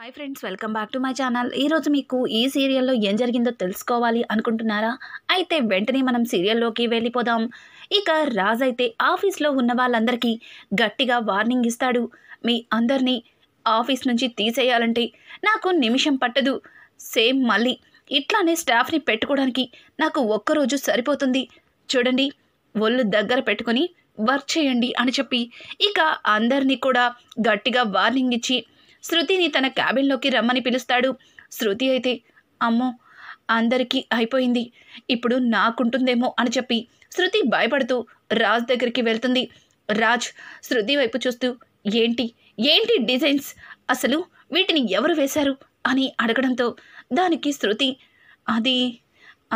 Hi friends, welcome back to my channel. ఈరోజు మీకు ఈ సీరియల్లో ఏం జరిగిందో తెలుసుకోవాలి అనుకుంటున్నారా? అయితే వెంటనే మనం సీరియల్లోకి వెళ్ళిపోదాం. ఇక రాజ్ అయితే ఆఫీస్లో ఉన్న వాళ్ళందరికీ గట్టిగా వార్నింగ్ ఇస్తాడు. మీ అందరినీ ఆఫీస్ నుంచి తీసేయాలంటే నాకు నిమిషం పట్టదు. సేమ్ మళ్ళీ ఇట్లానే స్టాఫ్ని పెట్టుకోవడానికి నాకు ఒక్కరోజు సరిపోతుంది. చూడండి, ఒళ్ళు దగ్గర పెట్టుకొని వర్క్ చేయండి అని చెప్పి ఇక అందరినీ కూడా గట్టిగా వార్నింగ్ ఇచ్చి శృతిని తన క్యాబిన్లోకి రమ్మని పిలుస్తాడు. శృతి అయితే అమ్మో అందరికీ అయిపోయింది, ఇప్పుడు నాకుంటుందేమో అని చెప్పి శృతి భయపడుతూ రాజ్ దగ్గరికి వెళ్తుంది. రాజ్ శృతి వైపు చూస్తూ ఏంటి ఏంటి డిజైన్స్, అసలు వీటిని ఎవరు వేశారు అని అడగడంతో దానికి శృతి అది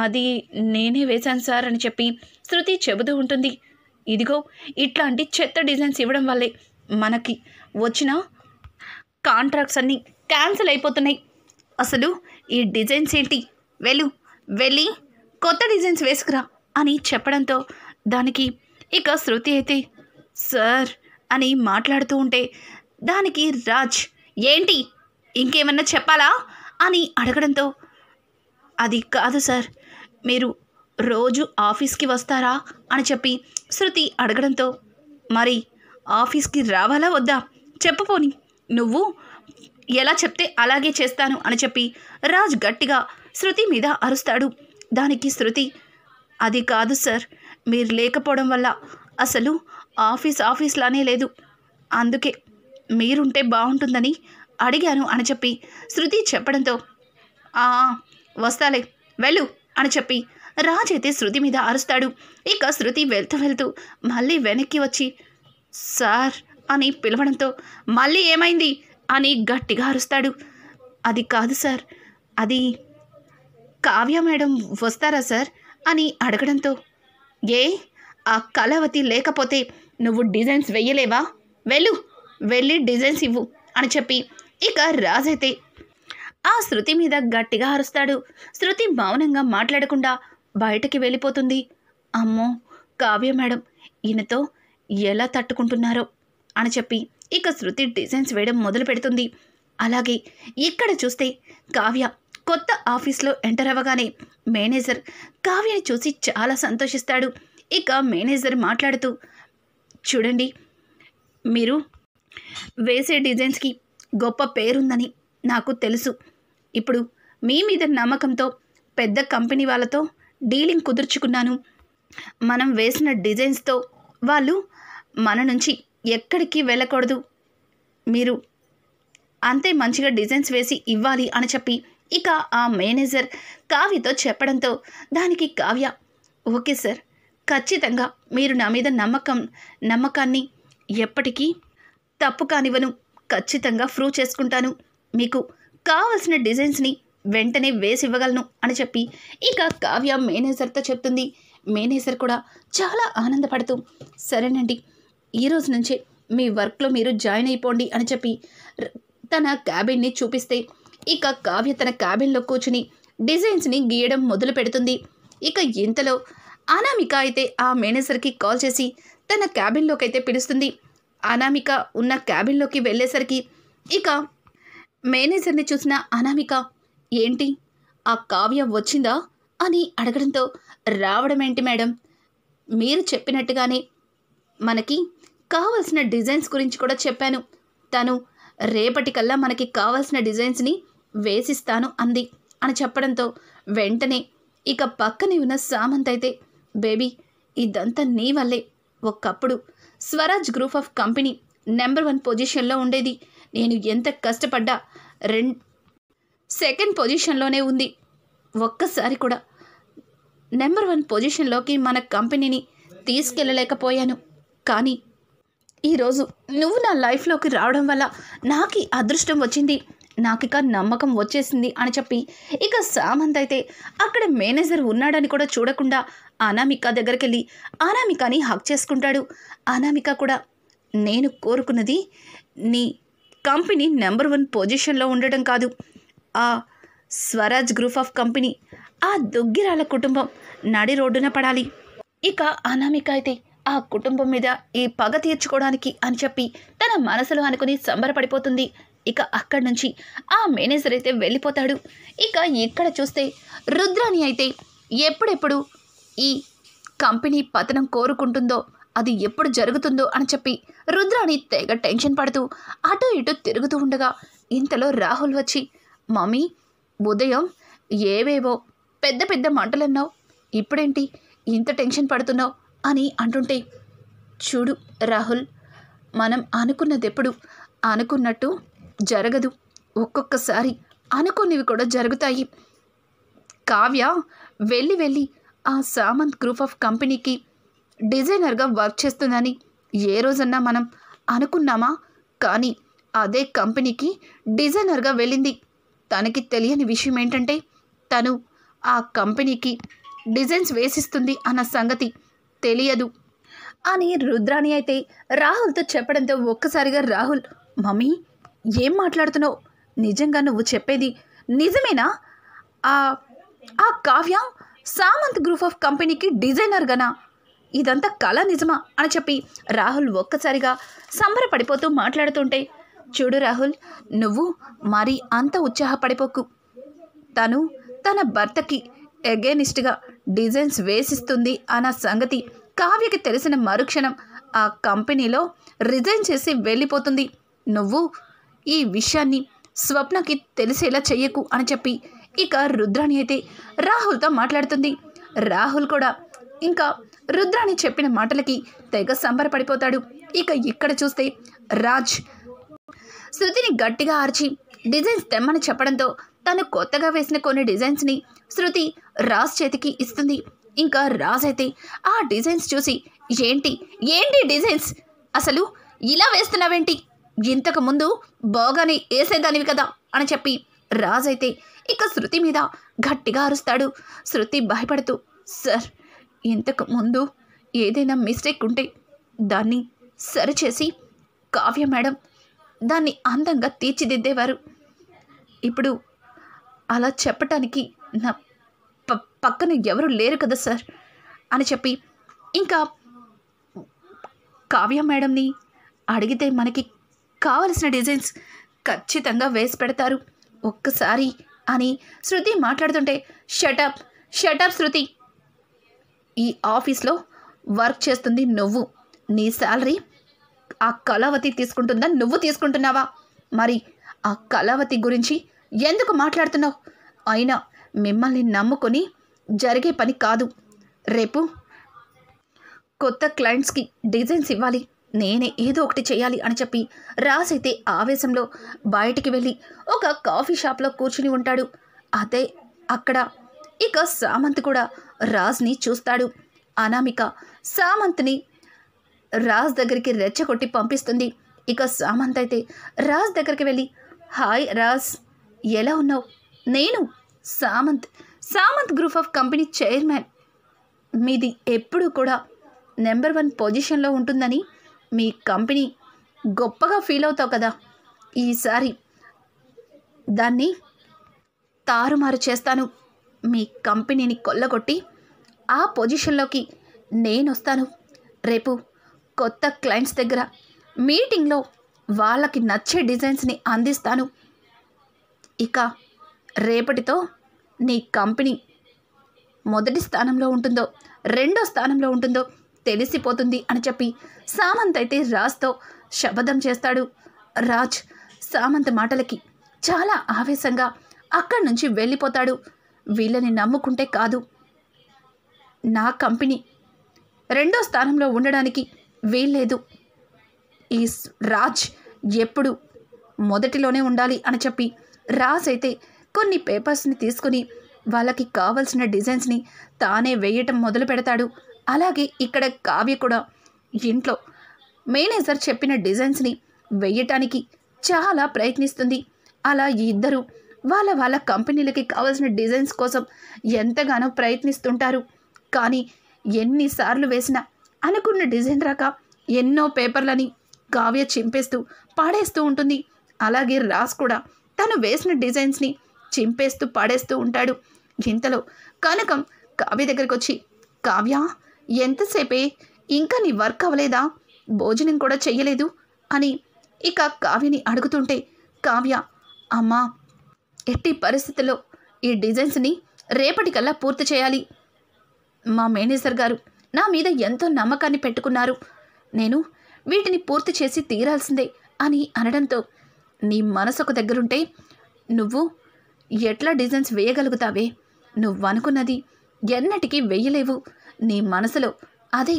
అది నేనే వేశాను సార్ అని చెప్పి శృతి చెబుతూ ఉంటుంది. ఇదిగో ఇట్లాంటి చెత్త డిజైన్స్ ఇవ్వడం వల్లే మనకి వచ్చిన కాంట్రాక్ట్స్ అన్నీ క్యాన్సిల్ అయిపోతున్నాయి. అసలు ఈ డిజైన్స్ ఏంటి, వెళ్ళి కొత్త డిజైన్స్ వేసుకురా అని చెప్పడంతో దానికి ఇక శృతి అయితే సార్ అని మాట్లాడుతూ ఉంటే దానికి రాజ్ ఏంటి ఇంకేమన్నా చెప్పాలా అని అడగడంతో అది కాదు సార్, మీరు రోజు ఆఫీస్కి వస్తారా అని చెప్పి శృతి అడగడంతో మరి ఆఫీస్కి రావాలా వద్దా చెప్పు, పోని నువ్వు ఎలా చెప్తే అలాగే చేస్తాను అని చెప్పి రాజ్ గట్టిగా శృతి మీద అరుస్తాడు. దానికి శృతి అది కాదు సార్, మీరు లేకపోవడం వల్ల అసలు ఆఫీస్లానే లేదు, అందుకే మీరుంటే బాగుంటుందని అడిగాను అని చెప్పి శృతి చెప్పడంతో వస్తాలే వెళ్ళు అని చెప్పి రాజ్ అయితే శృతి మీద అరుస్తాడు. ఇక శృతి వెళ్తూ మళ్ళీ వెనక్కి వచ్చి సార్ అని పిలవడంతో మళ్ళీ ఏమైంది అని గట్టిగా అరుస్తాడు. అది కాదు సార్, అది కావ్య మేడం వస్తారా సార్ అని అడగడంతో ఆ కళావతి లేకపోతే నువ్వు డిజైన్స్ వెయ్యలేవా, వెళ్ళి డిజైన్స్ ఇవ్వు అని చెప్పి ఇక రాజైతే ఆ శృతి మీద గట్టిగా అరుస్తాడు. శృతి మౌనంగా మాట్లాడకుండా బయటకి వెళ్ళిపోతుంది. అమ్మో కావ్య మేడం ఈయనతో ఎలా తట్టుకుంటున్నారో అని చెప్పి ఇక శృతి డిజైన్స్ వేయడం మొదలు పెడుతుంది. అలాగే ఇక్కడ చూస్తే కావ్య కొత్త ఆఫీస్లో ఎంటర్ అవ్వగానే మేనేజర్ కావ్యని చూసి చాలా సంతోషిస్తాడు. ఇక మేనేజర్ మాట్లాడుతూ చూడండి, మీరు వేసే డిజైన్స్కి గొప్ప పేరుందని నాకు తెలుసు. ఇప్పుడు మీ మీద నమ్మకంతో పెద్ద కంపెనీ వాళ్ళతో డీలింగ్ కుదుర్చుకున్నాను. మనం వేసిన డిజైన్స్తో వాళ్ళు మన నుంచి ఎక్కడికి వెళ్ళకూడదు, మీరు అంతే మంచిగా డిజైన్స్ వేసి ఇవ్వాలి అని చెప్పి ఇక ఆ మేనేజర్ కావ్యతో చెప్పడంతో దానికి కావ్య ఓకే సార్, ఖచ్చితంగా మీరు నా మీద నమ్మకాన్ని ఎప్పటికీ తప్పు కానివ్వను, ఖచ్చితంగా ప్రూవ్ చేసుకుంటాను, మీకు కావలసిన డిజైన్స్ని వెంటనే వేసి ఇవ్వగలను అని చెప్పి ఇక కావ్య మేనేజర్తో చెప్తుంది. మేనేజర్ కూడా చాలా ఆనందపడుతూ సరేనండి, ఈరోజు నుంచే మీ వర్క్లో మీరు జాయిన్ అయిపోండి అని చెప్పి తన క్యాబిన్ని చూపిస్తే ఇక కావ్య తన క్యాబిన్లో కూర్చుని డిజైన్స్ని గీయడం మొదలు పెడుతుంది. ఇక ఇంతలో అనామిక అయితే ఆ మేనేజర్కి కాల్ చేసి తన క్యాబిన్లోకి అయితే పిలుస్తుంది. అనామిక ఉన్న క్యాబిన్లోకి వెళ్ళేసరికి ఇక మేనేజర్ని చూసిన అనామిక ఏంటి ఆ కావ్య వచ్చిందా అని అడగడంతో రావడం ఏంటి మేడం, మీరు చెప్పినట్టుగానే మనకి కావాల్సిన డిజైన్స్ గురించి కూడా చెప్పాను, తను రేపటికల్లా మనకి కావాల్సిన డిజైన్స్ని వేసిస్తాను అంది అని చెప్పడంతో వెంటనే ఇక పక్కనే ఉన్న సామంత్ అయితే బేబీ ఇదంతా నీ వల్లే, ఒకప్పుడు Swaraj group of company number 1 పొజిషన్లో ఉండేది, నేను ఎంత కష్టపడ్డా సెకండ్ పొజిషన్లోనే ఉంది, ఒక్కసారి కూడా నెంబర్ 1 పొజిషన్లోకి మన కంపెనీని తీసుకెళ్ళలేకపోయాను, కానీ ఈరోజు నువ్వు నా లైఫ్లోకి రావడం వల్ల నాకు అదృష్టం వచ్చింది, నాకిక నమ్మకం వచ్చేసింది అని చెప్పి ఇక సామంత్ అయితే అక్కడ మేనేజర్ ఉన్నాడని కూడా చూడకుండా అనామిక దగ్గరికి వెళ్ళి అనామికని హక్ చేసుకుంటాడు. అనామిక కూడా నేను కోరుకున్నది నీ కంపెనీ నెంబర్ 1 పొజిషన్లో ఉండడం కాదు, ఆ స్వరాజ్ గ్రూప్ ఆఫ్ కంపెనీ ఆ దుగ్గిరాల కుటుంబం నడి రోడ్డున పడాలి. ఇక అనామిక అయితే ఆ కుటుంబం మీద ఈ పగ తీర్చుకోవడానికి అని చెప్పి తన మనసులో అనుకుని సంబరపడిపోతుంది. ఇక అక్కడి నుంచి ఆ మేనేజర్ అయితే వెళ్ళిపోతాడు. ఇక ఇక్కడ చూస్తే రుద్రాణి అయితే ఎప్పుడెప్పుడు ఈ కంపెనీ పతనం కోరుకుంటుందో, అది ఎప్పుడు జరుగుతుందో అని చెప్పి రుద్రాణి తెగ టెన్షన్ పడుతూ అటు ఇటు తిరుగుతూ ఉండగా ఇంతలో రాహుల్ వచ్చి, మమ్మీ ఉదయం ఏవేవో పెద్ద పెద్ద మంటలన్నావు, ఇప్పుడేంటి ఇంత టెన్షన్ పడుతున్నావు అని అంటుంటే, చూడు రాహుల్, మనం అనుకున్నదెప్పుడు అనుకున్నట్టు జరగదు. ఒక్కొక్కసారి అనుకున్నవి కూడా జరుగుతాయి. కావ్య వెళ్ళి ఆ సామంత్ గ్రూప్ ఆఫ్ కంపెనీకి డిజైనర్గా వర్క్ చేస్తుందని ఏ రోజన్నా మనం అనుకున్నామా? కానీ అదే కంపెనీకి డిజైనర్గా వెళ్ళింది. తనకి తెలియని విషయం ఏంటంటే తను ఆ కంపెనీకి డిజైన్స్ వేసిస్తుంది అన్న సంగతి తెలియదు అని రుద్రాణి అయితే రాహుల్తో చెప్పడంతో ఒక్కసారిగా రాహుల్, మమ్మీ ఏం మాట్లాడుతున్నావు? నిజంగా నువ్వు చెప్పేది నిజమేనా? ఆ కావ్య సామంత్ గ్రూప్ ఆఫ్ కంపెనీకి డిజైనర్గానా? ఇదంతా కళ నిజమా అని చెప్పి రాహుల్ ఒక్కసారిగా సంబరపడిపోతూ మాట్లాడుతుంటే, చూడు రాహుల్, నువ్వు మరి అంత ఉత్సాహపడిపోకు. తను తన భర్తకి ఎగెనిస్ట్గా డిజైన్స్ వేసిస్తుంది అన్న సంగతి కావ్యకి తెలిసిన మరుక్షణం ఆ కంపెనీలో రిజైన్ చేసి వెళ్ళిపోతుంది. నువ్వు ఈ విషయాన్ని స్వప్నకి తెలిసేలా చెయ్యకు అని చెప్పి ఇక రుద్రాణి అయితే రాహుల్తో మాట్లాడుతుంది. రాహుల్ కూడా ఇంకా రుద్రాణి చెప్పిన మాటలకి తెగ సంబరపడిపోతాడు. ఇక ఇక్కడ చూస్తే రాజ్ శృతిని గట్టిగా ఆర్చి డిజైన్స్ తెమ్మని చెప్పడంతో తను కొత్తగా వేసిన కొన్ని డిజైన్స్ని శృతి రాజ్ చేతికి ఇస్తుంది. ఇంకా రాజ్ అయితే ఆ డిజైన్స్ చూసి, ఏంటి డిజైన్స్, అసలు ఇలా వేస్తున్నావేంటి? ఇంతకు ముందు బాగానే వేసేదానివి కదా అని చెప్పి రాజ్ అయితే ఇక శృతి మీద గట్టిగా అరుస్తాడు. శృతి భయపడుతూ, సార్, ఇంతకు ముందు ఏదైనా మిస్టేక్ ఉంటే దాన్ని సరిచేసి కావ్య మేడం దాన్ని అందంగా తీర్చిదిద్దేవారు. ఇప్పుడు అలా చెప్పటానికి నా పక్కన ఎవరు లేరు కదా సార్ అని చెప్పి ఇంకా కావ్య మేడంని అడిగితే మనకి కావలసిన డిజైన్స్ ఖచ్చితంగా వేసి పెడతారు ఒక్కసారి అని శృతి మాట్లాడుతుంటే, షటప్ శృతి, ఈ ఆఫీస్లో వర్క్ చేస్తుంది నువ్వు. నీ శాలరీ ఆ కళావతి తీసుకుంటుందా, నువ్వు తీసుకుంటున్నావా? మరి ఆ కళావతి గురించి ఎందుకు మాట్లాడుతున్నావు? అయినా మిమ్మల్ని నమ్ముకొని జరిగే పని కాదు. రేపు కొత్త క్లయింట్స్కి డిజైన్స్ ఇవ్వాలి, నేనే ఏదో ఒకటి చేయాలి అని చెప్పి రాజ్ అయితే ఆవేశంలో బయటికి వెళ్ళి ఒక కాఫీ షాప్లో కూర్చుని ఉంటాడు. అదే అక్కడ ఇక సామంత్ కూడా రాజ్ని చూస్తాడు. అనామిక సామంత్ని రాజ్ దగ్గరికి రెచ్చగొట్టి పంపిస్తుంది. ఇక సామంత్ అయితే రాజ్ దగ్గరికి వెళ్ళి, హాయ్ రాజ్, ఎలా ఉన్నావు? నేను Samanth group of company chairman. మీది ఎప్పుడు కూడా నెంబర్ 1 పొజిషన్లో ఉంటుందని మీ కంపెనీ గొప్పగా ఫీల్ అవుతావు కదా. ఈసారి దాన్ని తారుమారు చేస్తాను. మీ కంపెనీని కొల్లగొట్టి ఆ పొజిషన్లోకి నేను వస్తాను. రేపు కొత్త క్లయింట్స్ దగ్గర మీటింగ్లో వాళ్ళకి నచ్చే డిజైన్స్ని అందిస్తాను. ఇక రేపటితో నీ కంపెనీ మొదటి స్థానంలో ఉంటుందో రెండో స్థానంలో ఉంటుందో తెలిసిపోతుంది అని చెప్పి సామంత్ అయితే రాజ్తో శపథం చేస్తాడు. రాజ్ సామంత్ మాటలకి చాలా ఆవేశంగా అక్కడి నుంచి వెళ్ళిపోతాడు. వీళ్ళని నమ్ముకుంటే కాదు, నా కంపెనీ రెండో స్థానంలో ఉండడానికి వీల్లేదు. ఈ రాజ్ ఎప్పుడు మొదటిలోనే ఉండాలి అని చెప్పి రాజ్ అయితే కొన్ని పేపర్స్ని తీసుకుని వాళ్ళకి కావలసిన డిజైన్స్ని తానే వేయటం మొదలు పెడతాడు. అలాగే ఇక్కడ కావ్య కూడా ఇంట్లో మేనేజర్ చెప్పిన డిజైన్స్ని వేయటానికి చాలా ప్రయత్నిస్తుంది. అలా ఇద్దరు వాళ్ళ కంపెనీలకి కావాల్సిన డిజైన్స్ కోసం ఎంతగానో ప్రయత్నిస్తుంటారు. కానీ ఎన్నిసార్లు వేసినా అనుకున్న డిజైన్ రాక ఎన్నో పేపర్లని కావ్య చింపేస్తూ పాడేస్తూ ఉంటుంది. అలాగే రాజ్ కూడా తను వేసిన డిజైన్స్ని చింపేస్తూ పాడేస్తూ ఉంటాడు. ఇంతలో కనకం కావ్య దగ్గరికి వచ్చి, కావ్య, ఎంతసేపే, ఇంకా నీ వర్క్ అవ్వలేదా? భోజనం కూడా చెయ్యలేదు అని ఇక కావ్యని అడుగుతుంటే, కావ్య, అమ్మా, ఎట్టి పరిస్థితుల్లో ఈ డిజైన్స్ని రేపటికల్లా పూర్తి చేయాలి. మా మేనేజర్ గారు నా మీద ఎంతో నమ్మకాన్ని పెట్టుకున్నారు. నేను వీటిని పూర్తి చేసి తీరాల్సిందే అని అనడంతో, నీ మనసు ఒక దగ్గరుంటే నువ్వు ఎట్లా డిజైన్స్ వేయగలుగుతావే? నువ్వనుకున్నది ఎన్నటికీ వెయ్యలేవు. నీ మనసులో, అదే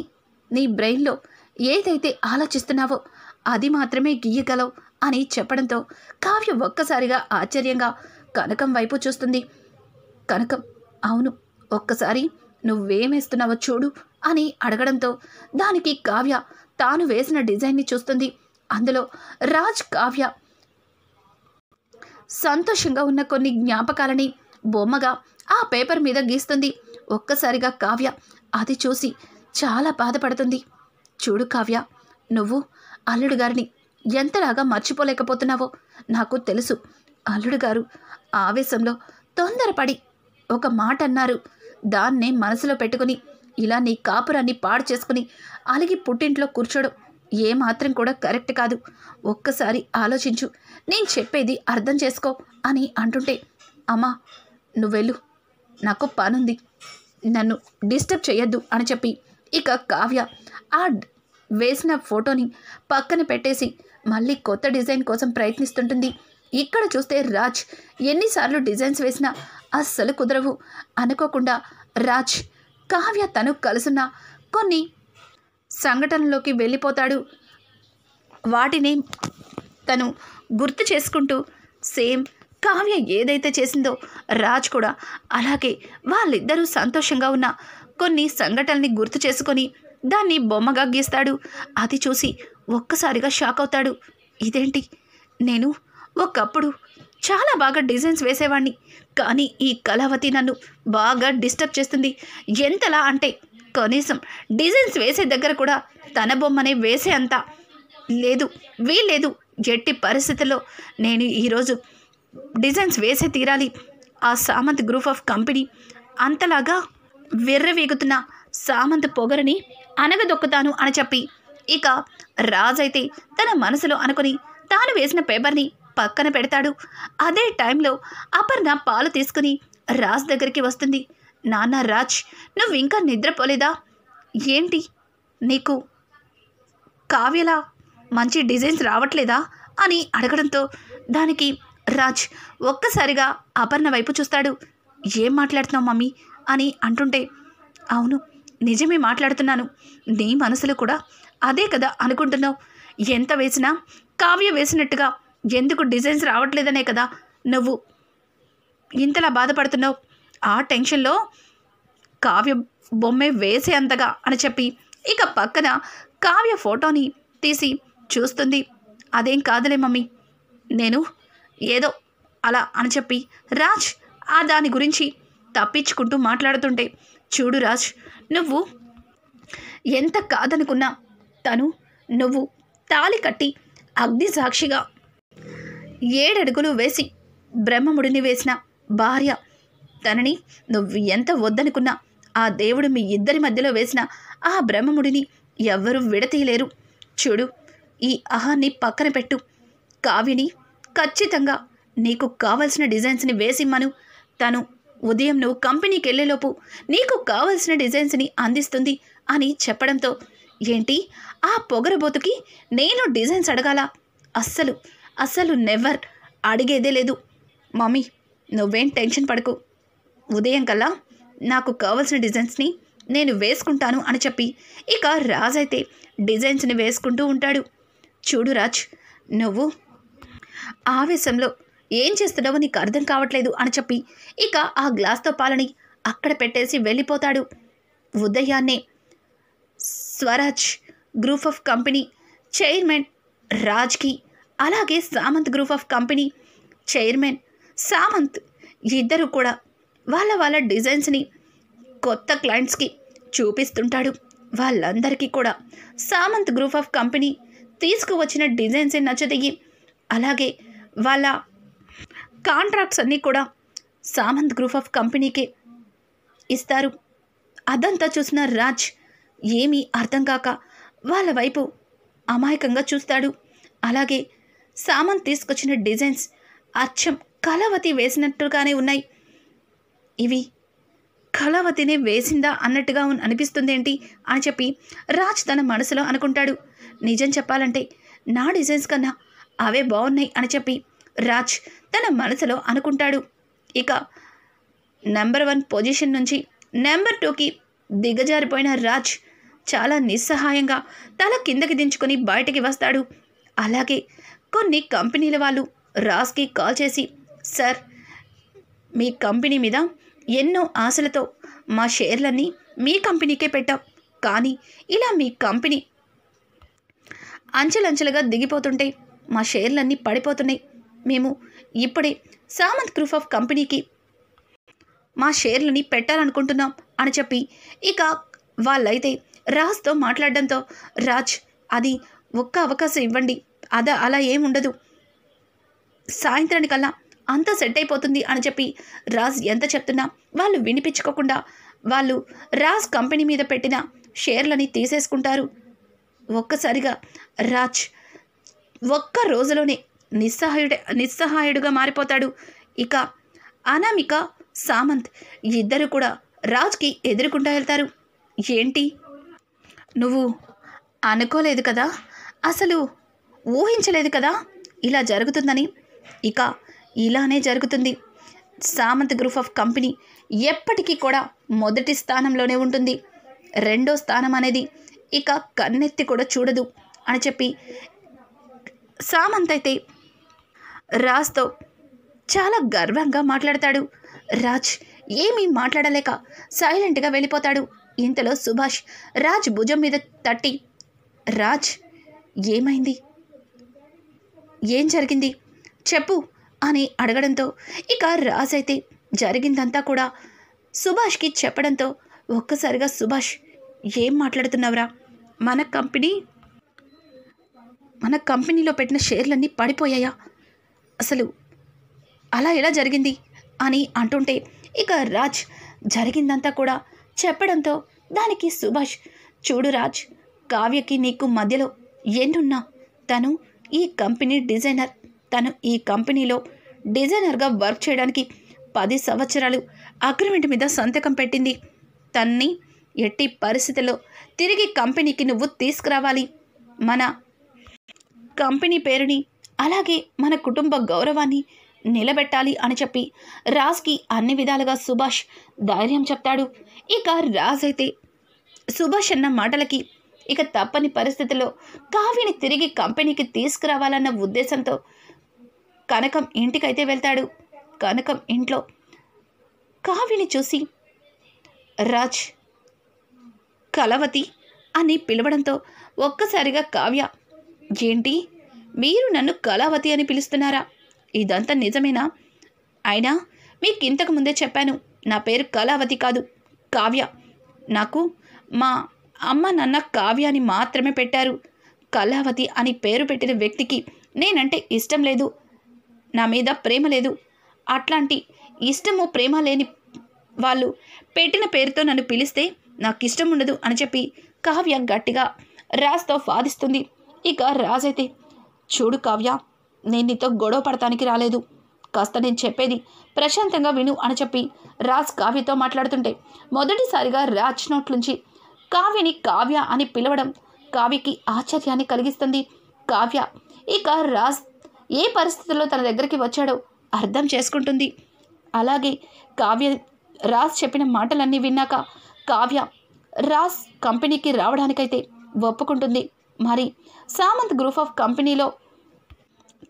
నీ బ్రెయిన్లో ఏదైతే ఆలోచిస్తున్నావో అది మాత్రమే గీయగలవు అని చెప్పడంతో కావ్య ఒక్కసారిగా ఆశ్చర్యంగా కనకం వైపు చూస్తుంది. కనకం, అవును, ఒక్కసారి నువ్వేమేస్తున్నావో చూడు అని అడగడంతో దానికి కావ్య తాను వేసిన డిజైన్ని చూస్తుంది. అందులో రాజ్, కావ్య సంతోషంగా ఉన్న కొన్ని జ్ఞాపకాలని బొమ్మగా ఆ పేపర్ మీద గీస్తుంది. ఒక్కసారిగా కావ్య అది చూసి చాలా బాధపడుతుంది. చూడు కావ్య, నువ్వు అల్లుడు గారిని ఎంతలాగా మర్చిపోలేకపోతున్నావో నాకు తెలుసు. అల్లుడు గారు ఆవేశంలో తొందరపడి ఒక మాట అన్నారు. దాన్నే మనసులో పెట్టుకుని ఇలా నీ కాపురాన్ని పాడు చేసుకుని అలిగి పుట్టింట్లో కూర్చోడం ఏమాత్రం కూడా కరెక్ట్ కాదు. ఒక్కసారి ఆలోచించు, నేను చెప్పేది అర్థం చేసుకో అని అంటుంటే, అమ్మా నువ్వెళ్ళు, నాకు పనుంది, నన్ను డిస్టర్బ్ చేయొద్దు అని చెప్పి ఇక కావ్య ఆ వేసిన ఫోటోని పక్కన పెట్టేసి మళ్ళీ కొత్త డిజైన్ కోసం ప్రయత్నిస్తుంటుంది. ఇక్కడ చూస్తే రాజ్ ఎన్నిసార్లు డిజైన్స్ వేసినా అస్సలు కుదరవు. అనుకోకుండా రాజ్ కావ్య తను కలుసున్న కొన్ని సంఘటనలోకి వెళ్ళిపోతాడు. వాటిని తను గుర్తు చేసుకుంటూ సేమ్ కావ్య ఏదైతే చేసిందో రాజ్ కూడా అలాగే వాళ్ళిద్దరూ సంతోషంగా ఉన్న కొన్ని సంఘటనల్ని గుర్తు చేసుకొని దాన్ని బొమ్మగా గీస్తాడు. అది చూసి ఒక్కసారిగా షాక్ అవుతాడు. ఇదేంటి, నేను ఒకప్పుడు చాలా బాగా డిజైన్స్ వేసేవాడిని, కానీ ఈ కళావతి నన్ను బాగా డిస్టర్బ్ చేస్తుంది. ఎంతలా అంటే కనీసం డిజైన్స్ వేసే దగ్గర కూడా తన బొమ్మనే వేసే అంత లేదు, వీల్లేదు. ఎట్టి పరిస్థితుల్లో నేను ఈరోజు డిజైన్స్ వేసే తీరాలి. ఆ సామంత్ గ్రూప్ ఆఫ్ కంపెనీ అంతలాగా విర్రవీగుతున్న సామంత్ పొగరని అనగదొక్కుతాను అని చెప్పి ఇక రాజైతే తన మనసులో అనుకుని తాను వేసిన పేపర్ని పక్కన పెడతాడు. అదే టైంలో అపర్ణ పాలు తీసుకుని రాజ్ దగ్గరికి వస్తుంది. నాన్న రాజ్, నువ్వు ఇంకా నిద్రపోలేదా? ఏంటి, నీకు కావ్యలా మంచి డిజైన్స్ రావట్లేదా అని అడగడంతో దానికి రాజ్ ఒక్కసారిగా అపర్ణ వైపు చూస్తాడు. ఏం మాట్లాడుతున్నావు మమ్మీ అని అంటుంటే, అవును నిజమే మాట్లాడుతున్నాను, నీ మనసులో కూడా అదే కదా అనుకుంటున్నావు. ఎంత వేసినా కావ్య వేసినట్టుగా ఎందుకు డిజైన్స్ రావట్లేదనే కదా నువ్వు ఇంతలా బాధపడుతున్నావు. ఆ టెన్షన్లో కావ్య బొమ్మే వేసే అంతగా అని చెప్పి ఇక పక్కన కావ్య ఫోటోని తీసి చూస్తుంది. అదేం కాదులే మమ్మీ, నేను ఏదో అలా అని చెప్పి రాజ్ ఆ దాని గురించి తప్పించుకుంటూ మాట్లాడుతుంటే, చూడు రాజ్, నువ్వు ఎంత కాదనుకున్నా తను నువ్వు తాళి కట్టి అగ్ని సాక్షిగా 7 అడుగులు వేసి బ్రహ్మముడిని వేసిన భార్య. తనని నువ్వు ఎంత వద్దనుకున్నా ఆ దేవుడు మీ ఇద్దరి మధ్యలో వేసిన ఆ బ్రహ్మముడిని ఎవ్వరూ విడతీయలేరు. చూడు, ఈ అహాన్ని పక్కన పెట్టు. కావ్యని ఖచ్చితంగా నీకు కావలసిన డిజైన్స్ని వేసిమ్మను. తను ఉదయం నువ్వు కంపెనీకి వెళ్ళేలోపు నీకు కావలసిన డిజైన్స్ని అందిస్తుంది అని చెప్పడంతో, ఏంటి, ఆ పొగరబోతుకి నేను డిజైన్స్ అడగాల? అస్సలు నెవర్, అడిగేదే లేదు. మమ్మీ నువ్వేం టెన్షన్ పడకు, ఉదయం కల్లా నాకు కావలసిన డిజైన్స్ని నేను వేసుకుంటాను అని చెప్పి ఇక రాజ్ అయితే డిజైన్స్ని వేసుకుంటూ ఉంటాడు. చూడు రాజ్, నువ్వు ఆవేశంలో ఏం చేస్తున్నావో నీకు అర్థం కావట్లేదు అని చెప్పి ఇక ఆ గ్లాస్తో పాలని అక్కడ పెట్టేసి వెళ్ళిపోతాడు. ఉదయాన్నే Swaraj group of company chairman రాజ్కి, అలాగే Samanth group of company chairman Samanth ఇద్దరు కూడా వాళ్ళ డిజైన్స్ని కొత్త క్లయింట్స్కి చూపిస్తుంటాడు. వాళ్ళందరికీ కూడా సామంత్ గ్రూప్ ఆఫ్ కంపెనీ తీసుకువచ్చిన డిజైన్స్ నచ్చదయ్యి, అలాగే వాళ్ళ కాంట్రాక్ట్స్ అన్నీ కూడా సామంత్ గ్రూప్ ఆఫ్ కంపెనీకే ఇస్తారు. అదంతా చూసిన రాజ్ ఏమీ అర్థం కాక వాళ్ళ వైపు అమాయకంగా చూస్తాడు. అలాగే సామంత్ తీసుకొచ్చిన డిజైన్స్ అచ్చం కళావతి వేసినట్టుగానే ఉన్నాయి. ఇవి కళావతినే వేసిందా అన్నట్టుగా అనిపిస్తుందేంటి అని చెప్పి రాజ్ తన మనసులో అనుకుంటాడు. నిజం చెప్పాలంటే నా డిజైన్స్ కన్నా అవే బాగున్నాయి అని చెప్పి రాజ్ తన మనసులో అనుకుంటాడు. ఇక నెంబర్ 1 పొజిషన్ నుంచి నెంబర్ 2కి దిగజారిపోయిన రాజ్ చాలా నిస్సహాయంగా తల కిందకి దించుకొని బయటికి వస్తాడు. అలాగే కొన్ని కంపెనీల వాళ్ళు రాజ్కి కాల్ చేసి, సార్, మీ కంపెనీ మీద ఎన్నో ఆశలతో మా షేర్లన్నీ మీ కంపెనీకే పెట్టాం, కానీ ఇలా మీ కంపెనీ అంచెలంచెలుగా దిగిపోతుంటే మా షేర్లన్నీ పడిపోతున్నాయి. మేము ఇప్పుడే సామంత్ గ్రూప్ ఆఫ్ కంపెనీకి మా షేర్లని పెట్టాలనుకుంటున్నాం అని చెప్పి ఇక వాళ్ళైతే రాజ్తో మాట్లాడడంతో రాజ్, అది ఒక్క అవకాశం ఇవ్వండి, అలా ఏముండదు, సాయంత్రానికల్లా అంతా సెట్ అయిపోతుంది అని చెప్పి రాజ్ ఎంత చెప్తున్నా వాళ్ళు వినిపించుకోకుండా వాళ్ళు రాజ్ కంపెనీ మీద పెట్టిన షేర్లని తీసేసుకుంటారు. ఒక్కసారిగా రాజ్ ఒక్క రోజులోనే నిస్సహాయుడుగా మారిపోతాడు. ఇక అనామిక, సామంత్ ఇద్దరు కూడా రాజ్కి ఎదురుకుంటూ వెళ్తారు. ఏంటి, నువ్వు అనుకోలేదు కదా, అసలు ఊహించలేదు కదా ఇలా జరుగుతుందని? ఇక ఇలానే జరుగుతుంది. సామంత్ గ్రూప్ ఆఫ్ కంపెనీ ఎప్పటికీ కూడా మొదటి స్థానంలోనే ఉంటుంది. రెండో స్థానం అనేది ఇక కన్నెత్తి కూడా చూడదు అని చెప్పి సామంత్ అయితే రాజ్తో చాలా గర్వంగా మాట్లాడతాడు. రాజ్ ఏమీ మాట్లాడలేక సైలెంట్గా వెళ్ళిపోతాడు. ఇంతలో సుభాష్ రాజ్ భుజం మీద తట్టి, రాజ్, ఏమైంది, ఏం జరిగింది చెప్పు అని అడగడంతో ఇక రాజ్ అయితే జరిగిందంతా కూడా సుభాష్కి చెప్పడంతో ఒక్కసారిగా సుభాష్, ఏం మాట్లాడుతున్నావురా, మన కంపెనీలో పెట్టిన షేర్లన్నీ పడిపోయాయా, అసలు అలా ఎలా జరిగింది అని అంటుంటే ఇక రాజ్ జరిగిందంతా కూడా చెప్పడంతో దానికి సుభాష్, చూడు రాజ్, కావ్యకి నీకు మధ్యలో ఎన్నున్నా తను ఈ కంపెనీ డిజైనర్, తను ఈ కంపెనీలో డిజైనర్గా వర్క్ చేయడానికి 10 సంవత్సరాలు అగ్రిమెంట్ మీద సంతకం పెట్టింది. తన్ని ఎట్టి పరిస్థితుల్లో తిరిగి కంపెనీకి నువ్వు తీసుకురావాలి. మన కంపెనీ పేరుని అలాగే మన కుటుంబ గౌరవాన్ని నిలబెట్టాలి అని చెప్పి రాజ్కి అన్ని విధాలుగా సుభాష్ ధైర్యం చెప్తాడు. ఇక రాజ్ అయితే సుభాష్ అన్న మాటలకి ఇక తప్పని పరిస్థితుల్లో కావ్యని తిరిగి కంపెనీకి తీసుకురావాలన్న ఉద్దేశంతో కనకం ఇంటికైతే వెళ్తాడు. కనకం ఇంట్లో కావ్యని చూసి రాజ్, కళావతి అని పిలవడంతో ఒక్కసారిగా కావ్య, ఏంటి మీరు నన్ను కళావతి అని పిలుస్తున్నారా, ఇదంతా నిజమేనా? అయినా మీకు ఇంతకు ముందే చెప్పాను, నా పేరు కళావతి కాదు, కావ్య. నాకు మా అమ్మ నాన్న కావ్య అని మాత్రమే పెట్టారు. కళావతి అని పేరు పెట్టిన వ్యక్తికి నేనంటే ఇష్టం లేదు, నా మీద ప్రేమ లేదు. అట్లాంటి ఇష్టము ప్రేమ లేని వాళ్ళు పెట్టిన పేరుతో నన్ను పిలిస్తే నాకు ఇష్టం ఉండదు అని చెప్పి కావ్య గట్టిగా రాజ్తో వాదిస్తుంది. ఇక రాజ్ అయితే, చూడు కావ్య, నేను నీతో గొడవ పడటానికి రాలేదు, కాస్త నేను చెప్పేది ప్రశాంతంగా విను అని చెప్పి రాజ్ కావ్యతో మాట్లాడుతుంటే మొదటిసారిగా రాజ్ నోట్లుంచి కావ్యని కావ్య అని పిలవడం కావ్యకి ఆశ్చర్యాన్ని కలిగిస్తుంది. కావ్య ఇక రాజ్ ఏ పరిస్థితుల్లో తన దగ్గరికి వచ్చాడో అర్థం చేసుకుంటుంది. అలాగే కావ్య రాజ్ చెప్పిన మాటలన్నీ విన్నాక కావ్య రాజ్ కంపెనీకి రావడానికైతే ఒప్పుకుంటుంది. మరి సామంత్ గ్రూప్ ఆఫ్ కంపెనీలో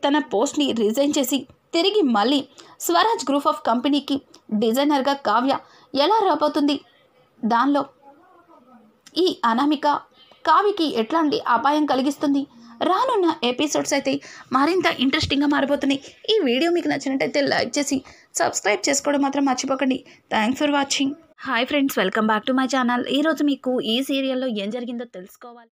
తన పోస్ట్ని రిజైన్ చేసి తిరిగి మళ్ళీ స్వరాజ్ గ్రూప్ ఆఫ్ కంపెనీకి డిజైనర్గా కావ్య ఎలా రాబోతుంది, దానిలో ఈ అనామిక కావ్యకి ఎట్లాంటి అపాయం కలిగిస్తుంది, రానున్న ఎపిసోడ్స్ అయితే మరింత ఇంట్రెస్టింగ్గా మారిపోతున్నాయి. ఈ వీడియో మీకు నచ్చినట్టయితే లైక్ చేసి సబ్స్క్రైబ్ చేసుకోవడం మాత్రం మర్చిపోకండి. Thanks for watching. Hi friends, welcome back to my channel. ఈరోజు మీకు ఈ సీరియల్లో ఏం జరిగిందో తెలుసుకోవాలి.